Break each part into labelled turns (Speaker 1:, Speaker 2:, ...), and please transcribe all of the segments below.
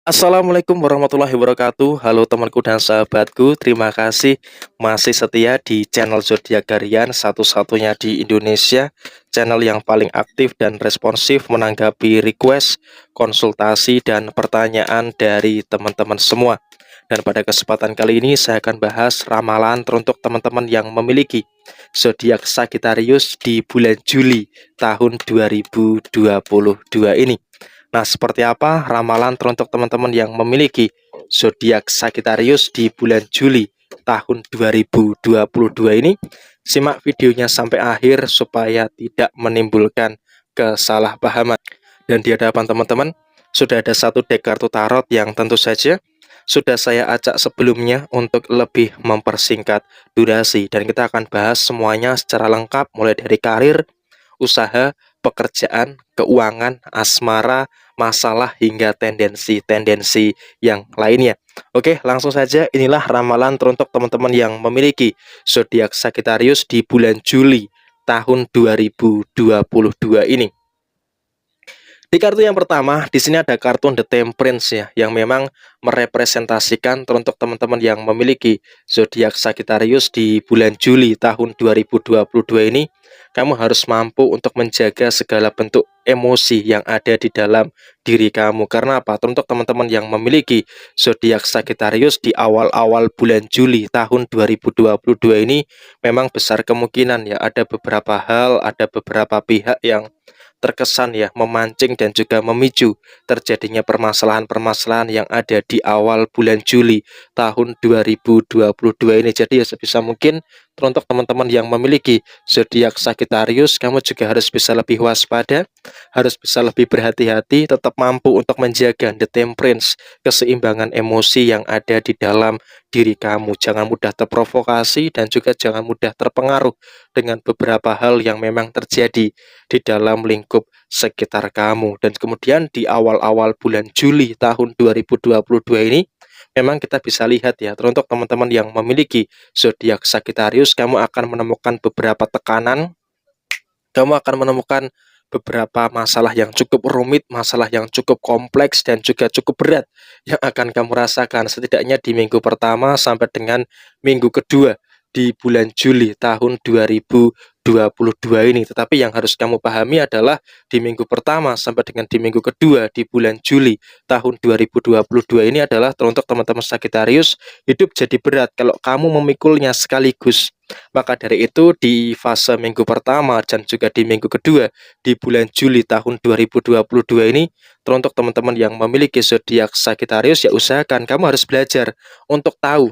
Speaker 1: Assalamualaikum warahmatullahi wabarakatuh. Halo temanku dan sahabatku, terima kasih masih setia di channel Zodiak Harian, satu-satunya di Indonesia, channel yang paling aktif dan responsif menanggapi request, konsultasi, dan pertanyaan dari teman-teman semua. Dan pada kesempatan kali ini saya akan bahas ramalan teruntuk teman-teman yang memiliki zodiak Sagittarius di bulan Juli tahun 2022 ini. Nah, seperti apa ramalan teruntuk teman-teman yang memiliki zodiak Sagittarius di bulan Juli tahun 2022 ini? Simak videonya sampai akhir supaya tidak menimbulkan kesalahpahaman. Dan di hadapan teman-teman sudah ada satu deck kartu tarot yang tentu saja sudah saya acak sebelumnya untuk lebih mempersingkat durasi, dan kita akan bahas semuanya secara lengkap mulai dari karir, usaha, pekerjaan, keuangan, asmara, masalah, hingga tendensi-tendensi yang lainnya. Oke, langsung saja, inilah ramalan teruntuk teman-teman yang memiliki zodiak Sagittarius di bulan Juli tahun 2022 ini. Di kartu yang pertama, di sini ada kartu The Temperance ya, yang memang merepresentasikan teruntuk teman-teman yang memiliki zodiak Sagittarius di bulan Juli tahun 2022 ini. Kamu harus mampu untuk menjaga segala bentuk emosi yang ada di dalam diri kamu. Karena apa? Teruntuk teman-teman yang memiliki zodiak Sagittarius di awal-awal bulan Juli tahun 2022 ini, memang besar kemungkinan ya ada beberapa hal, ada beberapa pihak yang terkesan ya memancing dan juga memicu terjadinya permasalahan-permasalahan yang ada di awal bulan Juli tahun 2022 ini. Jadi ya sebisa mungkin untuk teman-teman yang memiliki zodiak Sagittarius, kamu juga harus bisa lebih waspada, harus bisa lebih berhati-hati, tetap mampu untuk menjaga the temperance, keseimbangan emosi yang ada di dalam diri kamu. Jangan mudah terprovokasi dan juga jangan mudah terpengaruh dengan beberapa hal yang memang terjadi di dalam lingkup sekitar kamu. Dan kemudian di awal-awal bulan Juli tahun 2022 ini, memang kita bisa lihat ya, teruntuk teman-teman yang memiliki zodiak Sagittarius, kamu akan menemukan beberapa tekanan, kamu akan menemukan beberapa masalah yang cukup rumit, masalah yang cukup kompleks dan juga cukup berat yang akan kamu rasakan setidaknya di minggu pertama sampai dengan minggu kedua di bulan Juli tahun 2022 ini. Tetapi yang harus kamu pahami adalah di minggu pertama sampai dengan di minggu kedua di bulan Juli tahun 2022 ini adalah untuk teman-teman Sagittarius, hidup jadi berat kalau kamu memikulnya sekaligus. Maka dari itu di fase minggu pertama dan juga di minggu kedua di bulan Juli tahun 2022 ini, teruntuk teman-teman yang memiliki zodiak Sagittarius, ya usahakan kamu harus belajar untuk tahu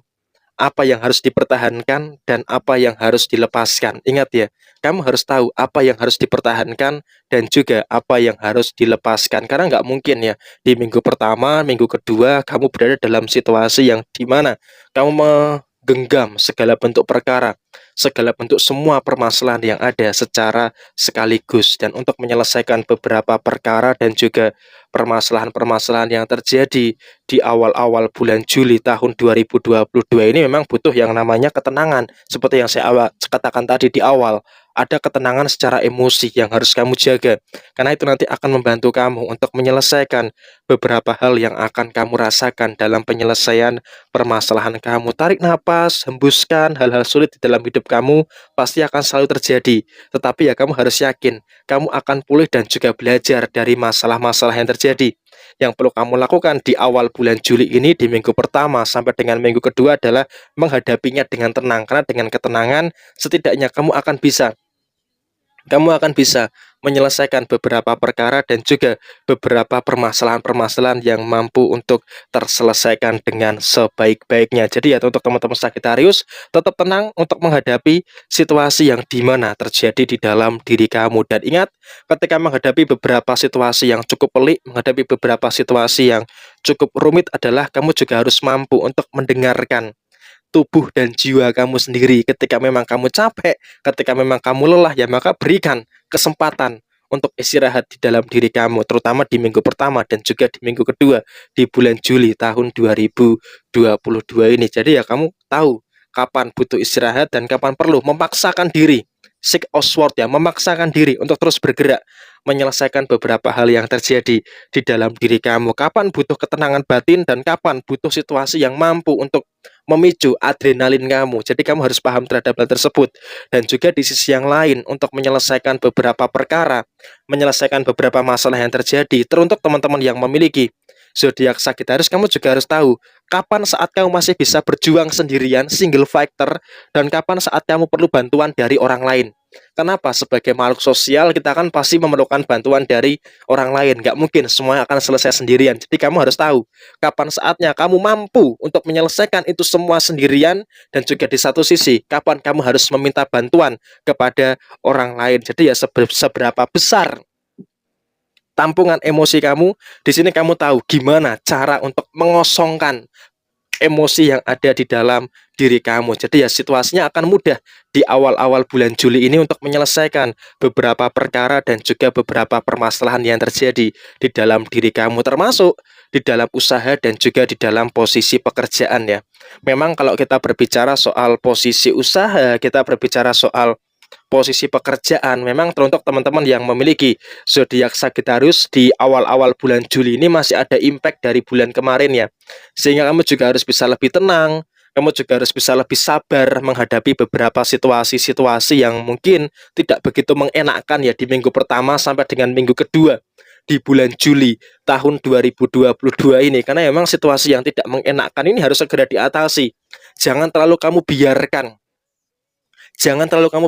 Speaker 1: apa yang harus dipertahankan dan apa yang harus dilepaskan. Ingat ya, kamu harus tahu apa yang harus dipertahankan dan juga apa yang harus dilepaskan. Karena nggak mungkin ya, di minggu pertama, minggu kedua, kamu berada dalam situasi yang dimana kamu menggenggam segala bentuk perkara, segala bentuk semua permasalahan yang ada secara sekaligus. Dan untuk menyelesaikan beberapa perkara dan juga permasalahan-permasalahan yang terjadi di awal-awal bulan Juli tahun 2022 ini, memang butuh yang namanya ketenangan. Seperti yang saya katakan tadi di awal, ada ketenangan secara emosi yang harus kamu jaga. Karena itu nanti akan membantu kamu untuk menyelesaikan beberapa hal yang akan kamu rasakan dalam penyelesaian permasalahan kamu. Tarik nafas, hembuskan, hal-hal sulit di dalam hidup kamu pasti akan selalu terjadi. Tetapi ya kamu harus yakin, kamu akan pulih dan juga belajar dari masalah-masalah yang terjadi. Yang perlu kamu lakukan di awal bulan Juli ini, di minggu pertama sampai dengan minggu kedua, adalah menghadapinya dengan tenang. Karena dengan ketenangan, setidaknya kamu akan bisa menyelesaikan beberapa perkara dan juga beberapa permasalahan-permasalahan yang mampu untuk terselesaikan dengan sebaik-baiknya. Jadi ya untuk teman-teman Sagittarius, tetap tenang untuk menghadapi situasi yang dimana terjadi di dalam diri kamu. Dan ingat, ketika menghadapi beberapa situasi yang cukup pelik, menghadapi beberapa situasi yang cukup rumit, adalah kamu juga harus mampu untuk mendengarkan tubuh dan jiwa kamu sendiri. Ketika memang kamu capek, ketika memang kamu lelah, ya maka berikan kesempatan untuk istirahat di dalam diri kamu, terutama di minggu pertama dan juga di minggu kedua di bulan Juli tahun 2022 ini. Jadi ya kamu tahu kapan butuh istirahat dan kapan perlu memaksakan diri seek outward ya, memaksakan diri untuk terus bergerak, menyelesaikan beberapa hal yang terjadi di dalam diri kamu. Kapan butuh ketenangan batin dan kapan butuh situasi yang mampu untuk memicu adrenalin kamu. Jadi kamu harus paham terhadap hal tersebut. Dan juga di sisi yang lain untuk menyelesaikan beberapa perkara, menyelesaikan beberapa masalah yang terjadi. Teruntuk teman-teman yang memiliki zodiak Sagittarius, kamu juga harus tahu kapan saat kamu masih bisa berjuang sendirian, single fighter, dan kapan saat kamu perlu bantuan dari orang lain. Kenapa? Sebagai makhluk sosial, kita kan pasti memerlukan bantuan dari orang lain. Nggak mungkin semuanya akan selesai sendirian. Jadi kamu harus tahu kapan saatnya kamu mampu untuk menyelesaikan itu semua sendirian, dan juga di satu sisi kapan kamu harus meminta bantuan kepada orang lain. Jadi ya seberapa besar tampungan emosi kamu, di sini kamu tahu gimana cara untuk mengosongkan emosi yang ada di dalam diri kamu. Jadi ya situasinya akan mudah di awal-awal bulan Juli ini untuk menyelesaikan beberapa perkara dan juga beberapa permasalahan yang terjadi di dalam diri kamu, termasuk di dalam usaha dan juga di dalam posisi pekerjaan ya. Memang kalau kita berbicara soal posisi usaha, kita berbicara soal posisi pekerjaan, memang teruntuk teman-teman yang memiliki zodiak Sagittarius di awal-awal bulan Juli ini masih ada impact dari bulan kemarin ya. Sehingga kamu juga harus bisa lebih tenang, kamu juga harus bisa lebih sabar menghadapi beberapa situasi-situasi yang mungkin tidak begitu mengenakkan ya di minggu pertama sampai dengan minggu kedua di bulan Juli tahun 2022 ini, karena memang situasi yang tidak mengenakkan ini harus segera diatasi. Jangan terlalu kamu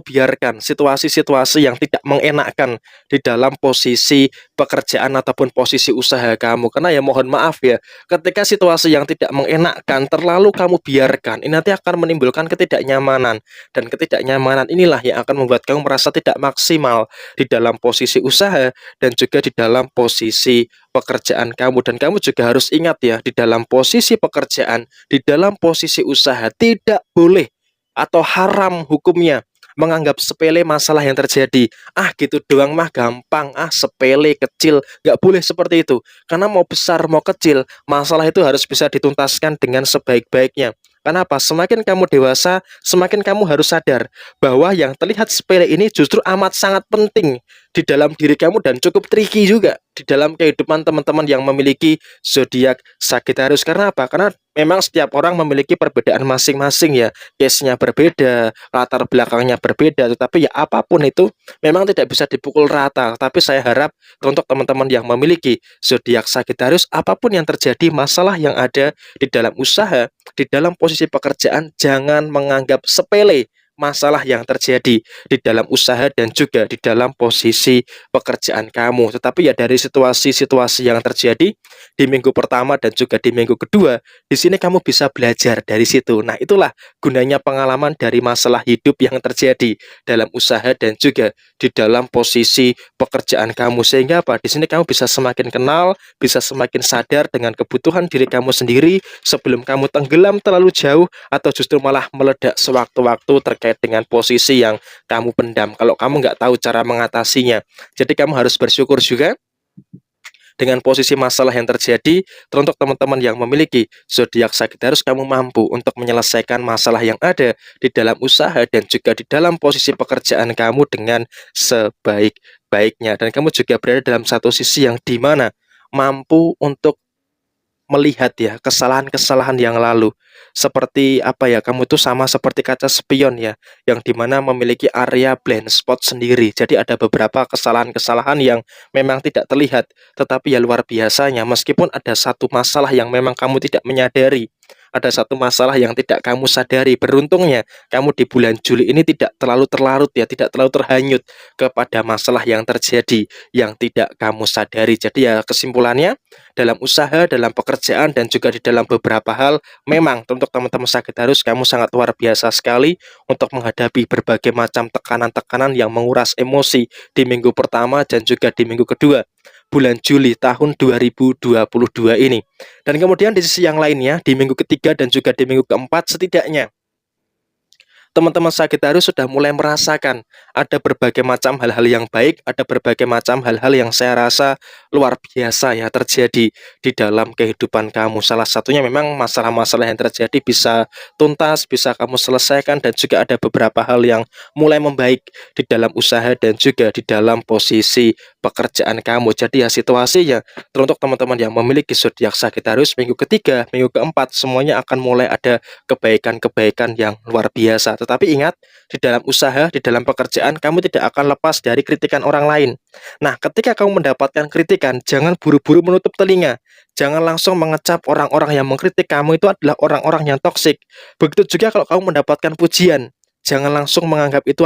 Speaker 1: biarkan situasi-situasi yang tidak mengenakkan di dalam posisi pekerjaan ataupun posisi usaha kamu. Karena ya mohon maaf ya, ketika situasi yang tidak mengenakkan terlalu kamu biarkan, ini nanti akan menimbulkan ketidaknyamanan. Dan ketidaknyamanan inilah yang akan membuat kamu merasa tidak maksimal di dalam posisi usaha dan juga di dalam posisi pekerjaan kamu. Dan kamu juga harus ingat ya, di dalam posisi pekerjaan, di dalam posisi usaha, tidak boleh atau haram hukumnya menganggap sepele masalah yang terjadi. Ah gitu doang mah gampang, ah sepele kecil. Nggak boleh seperti itu, karena mau besar mau kecil, masalah itu harus bisa dituntaskan dengan sebaik-baiknya. Kenapa? Semakin kamu dewasa, semakin kamu harus sadar bahwa yang terlihat sepele ini justru amat sangat penting di dalam diri kamu dan cukup tricky juga di dalam kehidupan teman-teman yang memiliki zodiak Sagittarius. Karena apa? Karena memang setiap orang memiliki perbedaan masing-masing ya. Case-nya berbeda, latar belakangnya berbeda, tetapi ya apapun itu memang tidak bisa dipukul rata. Tapi saya harap untuk teman-teman yang memiliki zodiak Sagittarius, apapun yang terjadi, masalah yang ada di dalam usaha, di dalam posisi pekerjaan, jangan menganggap sepele masalah yang terjadi di dalam usaha dan juga di dalam posisi pekerjaan kamu. Tetapi ya dari situasi-situasi yang terjadi di minggu pertama dan juga di minggu kedua, di sini kamu bisa belajar dari situ. Nah, itulah gunanya pengalaman dari masalah hidup yang terjadi dalam usaha dan juga di dalam posisi pekerjaan kamu. Sehingga apa? Di sini kamu bisa semakin kenal, bisa semakin sadar dengan kebutuhan diri kamu sendiri sebelum kamu tenggelam terlalu jauh atau justru malah meledak sewaktu-waktu terkait dengan posisi yang kamu pendam kalau kamu nggak tahu cara mengatasinya. Jadi kamu harus bersyukur juga dengan posisi masalah yang terjadi. Teruntuk teman-teman yang memiliki zodiak Sagittarius, kamu mampu untuk menyelesaikan masalah yang ada di dalam usaha dan juga di dalam posisi pekerjaan kamu dengan sebaik-baiknya. Dan kamu juga berada dalam satu sisi yang dimana mampu untuk melihat ya kesalahan-kesalahan yang lalu. Seperti apa ya, kamu tuh sama seperti kaca spion ya, yang dimana memiliki area blind spot sendiri. Jadi ada beberapa kesalahan-kesalahan yang memang tidak terlihat, tetapi ya luar biasanya meskipun ada satu masalah yang memang kamu tidak menyadari, ada satu masalah yang tidak kamu sadari. Beruntungnya kamu di bulan Juli ini tidak terlalu terlarut ya, tidak terlalu terhanyut kepada masalah yang terjadi yang tidak kamu sadari. Jadi ya kesimpulannya, dalam usaha, dalam pekerjaan, dan juga di dalam beberapa hal, memang untuk teman-teman Sagittarius, kamu sangat luar biasa sekali untuk menghadapi berbagai macam tekanan-tekanan yang menguras emosi di minggu pertama dan juga di minggu kedua bulan Juli tahun 2022 ini. Dan kemudian di sisi yang lainnya, di minggu ketiga dan juga di minggu keempat, setidaknya teman-teman Sagitarius sudah mulai merasakan ada berbagai macam hal-hal yang baik, ada berbagai macam hal-hal yang saya rasa luar biasa ya terjadi di dalam kehidupan kamu. Salah satunya memang masalah-masalah yang terjadi bisa tuntas, bisa kamu selesaikan, dan juga ada beberapa hal yang mulai membaik di dalam usaha dan juga di dalam posisi pekerjaan kamu. Jadi ya situasinya teruntuk teman-teman yang memiliki zodiak Sagitarius minggu ketiga, minggu keempat semuanya akan mulai ada kebaikan-kebaikan yang luar biasa. Tetapi ingat, di dalam usaha, di dalam pekerjaan, kamu tidak akan lepas dari kritikan orang lain. Nah, ketika kamu mendapatkan kritikan, jangan buru-buru menutup telinga. Jangan langsung mengecap orang-orang yang mengkritik kamu itu adalah orang-orang yang toksik. Begitu juga kalau kamu mendapatkan pujian, jangan langsung menganggap itu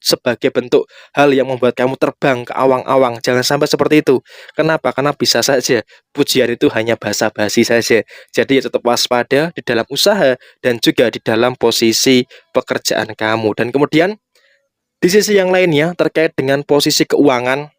Speaker 1: sebagai bentuk hal yang membuat kamu terbang ke awang-awang. Jangan sampai seperti itu. Kenapa? Karena bisa saja pujian itu hanya basa-basi saja. Jadi tetap waspada di dalam usaha dan juga di dalam posisi pekerjaan kamu. Dan kemudian di sisi yang lainnya terkait dengan posisi keuangan,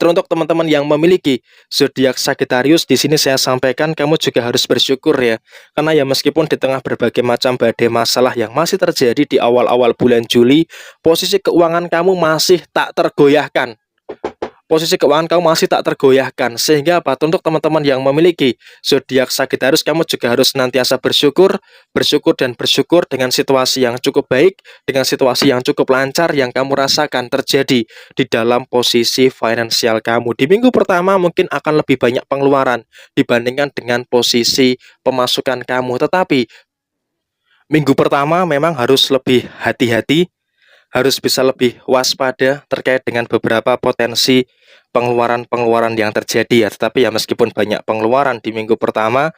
Speaker 1: teruntuk teman-teman yang memiliki zodiak Sagittarius, di sini saya sampaikan kamu juga harus bersyukur ya. Karena ya meskipun di tengah berbagai macam badai masalah yang masih terjadi di awal-awal bulan Juli, posisi keuangan kamu masih tak tergoyahkan. Posisi keuangan kamu masih tak tergoyahkan. Sehingga apa? Untuk teman-teman yang memiliki zodiak Sagittarius, kamu juga harus senantiasa bersyukur, dan bersyukur dengan situasi yang cukup baik, dengan situasi yang cukup lancar yang kamu rasakan terjadi di dalam posisi finansial kamu. Di minggu pertama mungkin akan lebih banyak pengeluaran dibandingkan dengan posisi pemasukan kamu. Tetapi minggu pertama memang harus lebih hati-hati, harus bisa lebih waspada terkait dengan beberapa potensi pengeluaran-pengeluaran yang terjadi ya. Tetapi ya meskipun banyak pengeluaran di minggu pertama,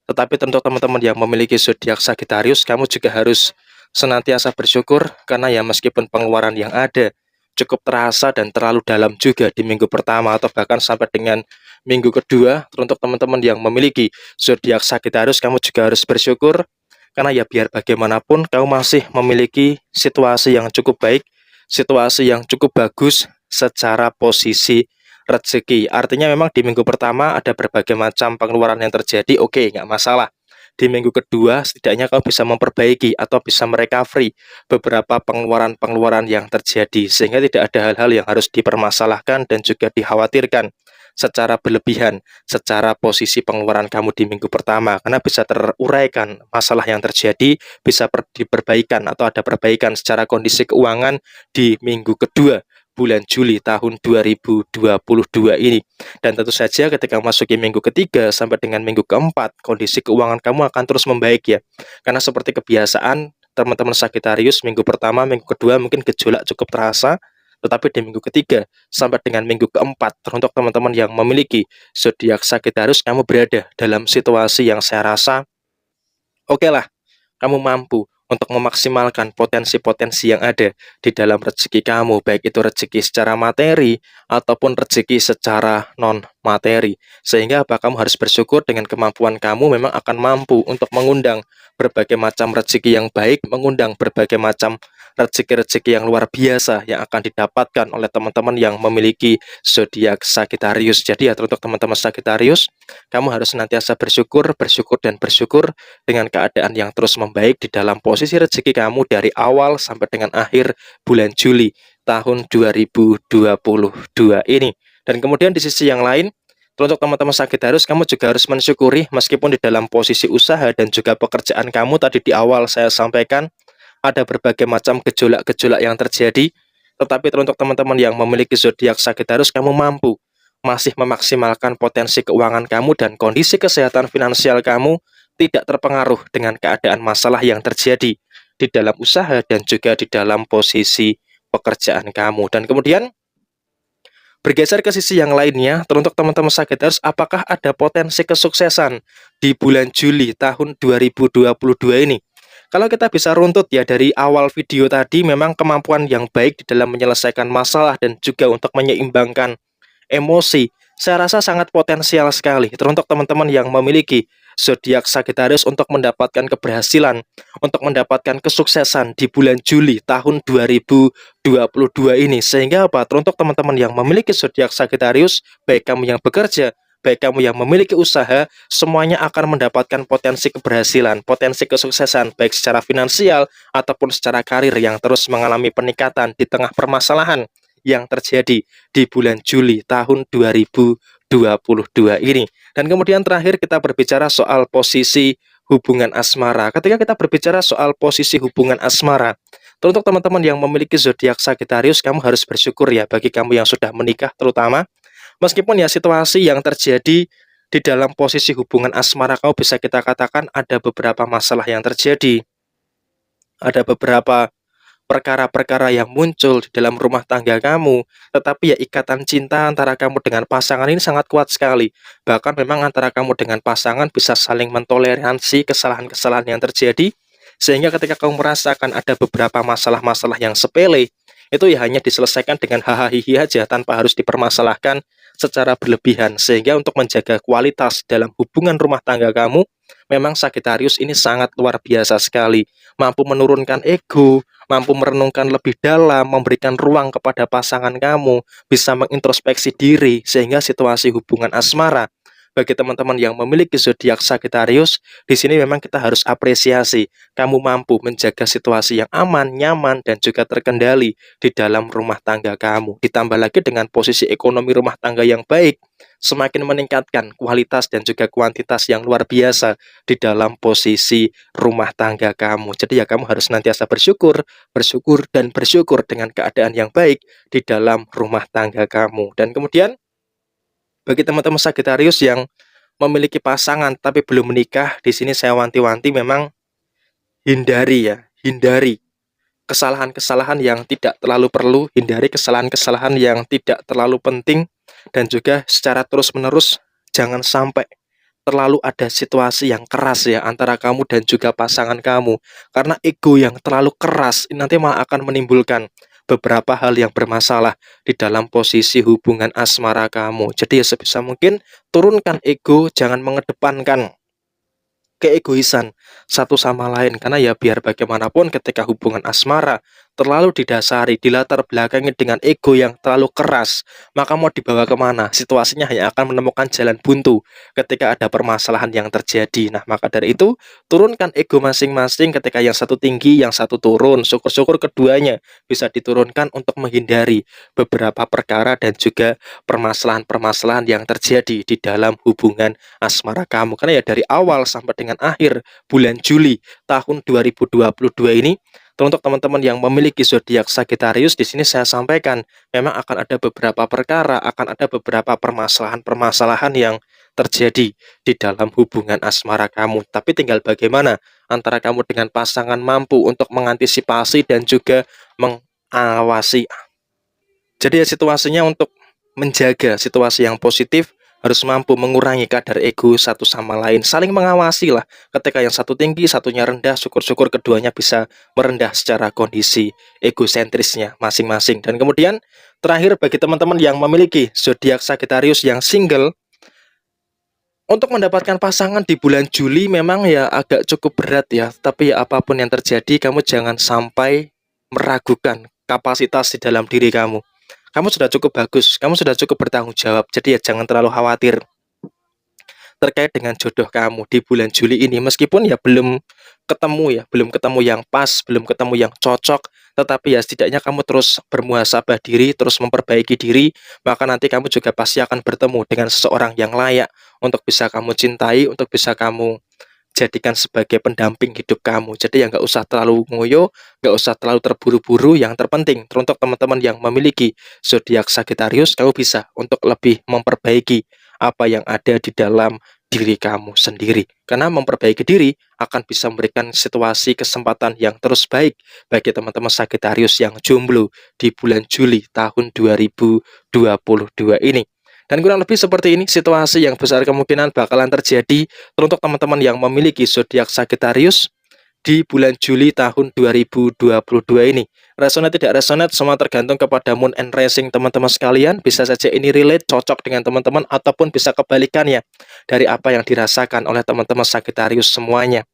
Speaker 1: tetapi tentu teman-teman yang memiliki zodiak Sagittarius, kamu juga harus senantiasa bersyukur karena ya meskipun pengeluaran yang ada cukup terasa dan terlalu dalam juga di minggu pertama atau bahkan sampai dengan minggu kedua, untuk teman-teman yang memiliki zodiak Sagittarius, kamu juga harus bersyukur karena ya biar bagaimanapun kamu masih memiliki situasi yang cukup baik, situasi yang cukup bagus secara posisi rezeki. Artinya memang di minggu pertama ada berbagai macam pengeluaran yang terjadi, oke, nggak masalah. Di minggu kedua setidaknya kamu bisa memperbaiki atau bisa merecovery beberapa pengeluaran-pengeluaran yang terjadi, sehingga tidak ada hal-hal yang harus dipermasalahkan dan juga dikhawatirkan secara berlebihan secara posisi pengeluaran kamu di minggu pertama, karena bisa teruraikan masalah yang terjadi, bisa diperbaikan atau ada perbaikan secara kondisi keuangan di minggu kedua bulan Juli tahun 2022 ini. Dan tentu saja ketika memasuki minggu ketiga sampai dengan minggu keempat, kondisi keuangan kamu akan terus membaik ya. Karena seperti kebiasaan teman-teman Sagittarius, minggu pertama, minggu kedua mungkin gejolak cukup terasa, tetapi di minggu ketiga sampai dengan minggu keempat, untuk teman-teman yang memiliki zodiak Sagittarius, kamu berada dalam situasi yang saya rasa oke lah, kamu mampu untuk memaksimalkan potensi-potensi yang ada di dalam rezeki kamu, baik itu rezeki secara materi ataupun rezeki secara non-materi. Sehingga apa? Kamu harus bersyukur dengan kemampuan kamu memang akan mampu untuk mengundang berbagai macam rezeki yang baik, mengundang berbagai macam rezeki-rezeki yang luar biasa yang akan didapatkan oleh teman-teman yang memiliki zodiak Sagittarius. Jadi ya untuk teman-teman Sagittarius, kamu harus senantiasa bersyukur, dan bersyukur dengan keadaan yang terus membaik di dalam posisi rezeki kamu dari awal sampai dengan akhir bulan Juli tahun 2022 ini. Dan kemudian di sisi yang lain, untuk teman-teman Sagittarius, kamu juga harus mensyukuri meskipun di dalam posisi usaha dan juga pekerjaan kamu tadi di awal saya sampaikan ada berbagai macam gejolak-gejolak yang terjadi, tetapi untuk teman-teman yang memiliki zodiak Sagittarius, kamu mampu masih memaksimalkan potensi keuangan kamu dan kondisi kesehatan finansial kamu tidak terpengaruh dengan keadaan masalah yang terjadi di dalam usaha dan juga di dalam posisi pekerjaan kamu. Dan kemudian bergeser ke sisi yang lainnya, teruntuk teman-teman Sagittarius, apakah ada potensi kesuksesan di bulan Juli tahun 2022 ini? Kalau kita bisa runtut ya dari awal video tadi, memang kemampuan yang baik di dalam menyelesaikan masalah dan juga untuk menyeimbangkan emosi, saya rasa sangat potensial sekali teruntuk teman-teman yang memiliki zodiak Sagittarius untuk mendapatkan keberhasilan, untuk mendapatkan kesuksesan di bulan Juli tahun 2022 ini. Sehingga apa? Teruntuk teman-teman yang memiliki zodiak Sagittarius, baik kamu yang bekerja, baik kamu yang memiliki usaha, semuanya akan mendapatkan potensi keberhasilan, potensi kesuksesan, baik secara finansial ataupun secara karir yang terus mengalami peningkatan di tengah permasalahan yang terjadi di bulan Juli tahun 2022 ini. Dan kemudian terakhir kita berbicara soal posisi hubungan asmara. Ketika kita berbicara soal posisi hubungan asmara, untuk teman-teman yang memiliki zodiak Sagittarius, kamu harus bersyukur ya, bagi kamu yang sudah menikah terutama. Meskipun ya situasi yang terjadi di dalam posisi hubungan asmara kamu, bisa kita katakan ada beberapa masalah yang terjadi. Ada beberapa perkara-perkara yang muncul di dalam rumah tangga kamu, tetapi ya ikatan cinta antara kamu dengan pasangan ini sangat kuat sekali. Bahkan memang antara kamu dengan pasangan bisa saling mentoleransi kesalahan-kesalahan yang terjadi, sehingga ketika kamu merasakan ada beberapa masalah-masalah yang sepele, itu ya hanya diselesaikan dengan hahaha aja tanpa harus dipermasalahkan secara berlebihan. Sehingga untuk menjaga kualitas dalam hubungan rumah tangga kamu, memang Sagittarius ini sangat luar biasa sekali, mampu menurunkan ego, mampu merenungkan lebih dalam, memberikan ruang kepada pasangan kamu, bisa mengintrospeksi diri, sehingga situasi hubungan asmara bagi teman-teman yang memiliki zodiak Sagittarius, di sini memang kita harus apresiasi. Kamu mampu menjaga situasi yang aman, nyaman, dan juga terkendali di dalam rumah tangga kamu. Ditambah lagi dengan posisi ekonomi rumah tangga yang baik, semakin meningkatkan kualitas dan juga kuantitas yang luar biasa di dalam posisi rumah tangga kamu. Jadi ya kamu harus senantiasa bersyukur, bersyukur, dan bersyukur dengan keadaan yang baik di dalam rumah tangga kamu. Dan kemudian bagi teman-teman Sagittarius yang memiliki pasangan tapi belum menikah, di sini saya wanti-wanti memang hindari kesalahan-kesalahan yang tidak terlalu perlu, hindari kesalahan-kesalahan yang tidak terlalu penting, dan juga secara terus-menerus jangan sampai terlalu ada situasi yang keras ya antara kamu dan juga pasangan kamu. Karena ego yang terlalu keras ini nanti malah akan menimbulkan beberapa hal yang bermasalah di dalam posisi hubungan asmara kamu. Jadi ya sebisa mungkin turunkan ego, jangan mengedepankan keegoisan satu sama lain, karena ya biar bagaimanapun ketika hubungan asmara terlalu didasari, dilatar belakangi dengan ego yang terlalu keras, maka mau dibawa kemana, situasinya hanya akan menemukan jalan buntu ketika ada permasalahan yang terjadi. Nah, maka dari itu turunkan ego masing-masing, ketika yang satu tinggi, yang satu turun, syukur-syukur keduanya bisa diturunkan untuk menghindari beberapa perkara dan juga permasalahan-permasalahan yang terjadi di dalam hubungan asmara kamu. Karena ya dari awal sampai dengan akhir bulan Juli tahun 2022 ini, untuk teman-teman yang memiliki zodiak Sagittarius, di sini saya sampaikan memang akan ada beberapa perkara, akan ada beberapa permasalahan-permasalahan yang terjadi di dalam hubungan asmara kamu. Tapi tinggal bagaimana antara kamu dengan pasangan mampu untuk mengantisipasi dan juga mengawasi. Jadi ya situasinya untuk menjaga situasi yang positif harus mampu mengurangi kadar ego satu sama lain, saling mengawasi lah. Ketika yang satu tinggi, satunya rendah, syukur-syukur keduanya bisa merendah secara kondisi egosentrisnya masing-masing. Dan kemudian terakhir bagi teman-teman yang memiliki zodiak Sagittarius yang single, untuk mendapatkan pasangan di bulan Juli memang ya agak cukup berat ya. Tapi ya apapun yang terjadi, kamu jangan sampai meragukan kapasitas di dalam diri kamu. Kamu sudah cukup bagus, kamu sudah cukup bertanggung jawab. Jadi ya jangan terlalu khawatir terkait dengan jodoh kamu di bulan Juli ini. Meskipun ya belum ketemu yang pas, belum ketemu yang cocok, tetapi ya setidaknya kamu terus bermuhasabah diri, terus memperbaiki diri, maka nanti kamu juga pasti akan bertemu dengan seseorang yang layak untuk bisa kamu cintai, untuk bisa kamu jadikan sebagai pendamping hidup kamu. Jadi ya nggak usah terlalu ngoyo, nggak usah terlalu terburu-buru. Yang terpenting untuk teman-teman yang memiliki zodiak Sagittarius, kamu bisa untuk lebih memperbaiki apa yang ada di dalam diri kamu sendiri. Karena memperbaiki diri akan bisa memberikan situasi kesempatan yang terus baik bagi teman-teman Sagittarius yang jomblo di bulan Juli tahun 2022 ini. Dan kurang lebih seperti ini situasi yang besar kemungkinan bakalan terjadi untuk teman-teman yang memiliki zodiak Sagittarius di bulan Juli tahun 2022 ini. Resonate tidak resonate semua tergantung kepada moon and rising teman-teman sekalian. Bisa saja ini relate, cocok dengan teman-teman, ataupun bisa kebalikannya dari apa yang dirasakan oleh teman-teman Sagittarius semuanya.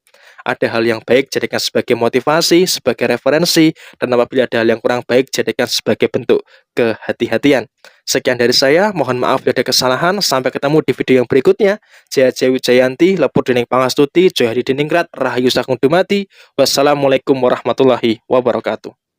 Speaker 1: ada hal yang baik jadikan sebagai motivasi, sebagai referensi, dan apabila ada hal yang kurang baik jadikan sebagai bentuk kehati-hatian. Sekian dari saya, mohon maaf bila ada kesalahan. Sampai ketemu di video yang berikutnya. Jaya Jaya Wijayanti, Lepur Dening Pangastuti, Joy Hadi Diningrat, Rahayu Sakung Dumadi. Wassalamualaikum warahmatullahi wabarakatuh.